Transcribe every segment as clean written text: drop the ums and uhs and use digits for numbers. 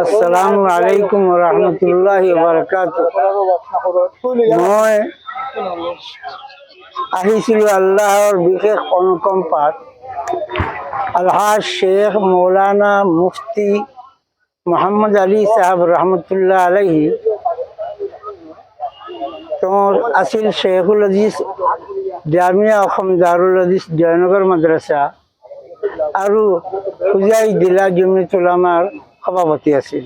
আসসালামু আলাইকুম ৰহমতুল্লাহি বাৰাকাতুহু। মই আহিছিলোঁ আল্লাহৰ বিশেষ অনুকম্পাত আলহাজ শেখ মৌলানা মুফতি মোহাম্মদ আলী সাহেব ৰহমতুল্লাহ আলাইহি। তেওঁৰ আছিল শেখুল আজিজ জামিয়া অসম দাৰুল হাদিছ জয়নগৰ মাদ্ৰাছা আৰু হোজাই জিলা জমিয়ত উলামাৰ সভাপতি আছিল।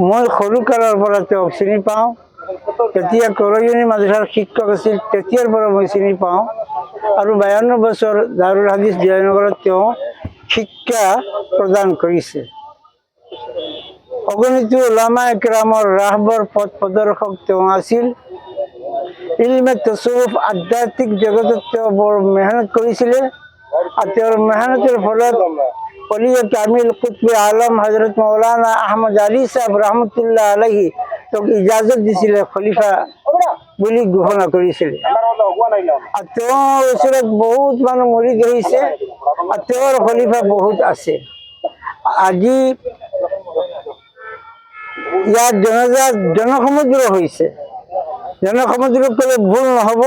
মই সৰু কালৰ পৰা তেওঁক চিনি পাওঁ। তেতিয়া কৰজনী মাদ্ৰাছাৰ শিক্ষক আছিল, তেতিয়াৰ পৰা মই চিনি পাওঁ। আৰু 52 বছৰ দাৰুল হাদিছ জয়নগৰত তেওঁ শিক্ষা প্ৰদান কৰিছে। অগণিত উলামা ইকৰামৰ ৰাহবৰ পথ প্ৰদৰ্শক তেওঁ আছিল। ইলমে তছাউফ আধ্যাত্মিক জগতত তেওঁ বৰ মেহনত কৰিছিলে আৰু তেওঁৰ মেহনতৰ ফলত অলিয়ে কামিল কুতবে আলম হজরত মৌলানা আহমদ আলী সাহেব রহমতুল্লাহ আলাইহি তেওঁক ইজাজত দিছিলে, খলিফা বুলি ঘোষণা কৰিছিলে। আৰু তেওঁৰ ওচৰত বহুত মানুহ মৰি গৈছে আৰু তেওঁৰ খলিফা বহুত আছে। আজি ইয়াত জনজাত জনসমুদ্ৰ হৈছে। জনসমুদ্ৰ ক'লে ভুল নহ'ব।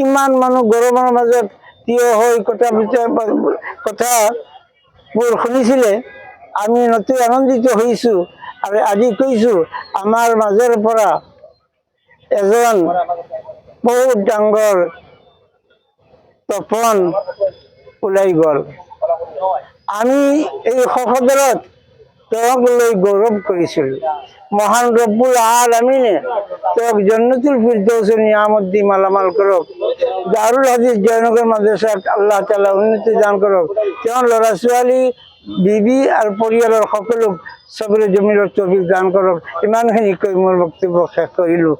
ইমান মানুহ গৰমৰ মাজত থিয় হৈ কথাবোৰ শুনিছিলে। আমি নথৈ আনন্দিত হৈছোঁ আৰু আজি কৈছোঁ আমাৰ মাজৰ পৰা এজন বহুত ডাঙৰ তপন ওলাই গ'ল। আমি এই সদৰত তেওঁক লৈ গৌৰৱ কৰিছিলোঁ। মহান ৰব্বুল আলামিনে তেওঁক জান্নাতুল ফিৰদৌছৰ নিয়ামত দি মালামাল কৰক। দাৰুল হাদিছ জয়নগৰ মাদ্ৰাছাক আল্লাহ তাআলা উন্নতি দান কৰক। তেওঁৰ ল'ৰা ছোৱালী, বিবি আৰু পৰিয়ালৰ সকলোক সবৰে জমিৰৰ তৌফিক দান কৰক। ইমানখিনি কৈ মোৰ বক্তব্য শেষ কৰিলোঁ।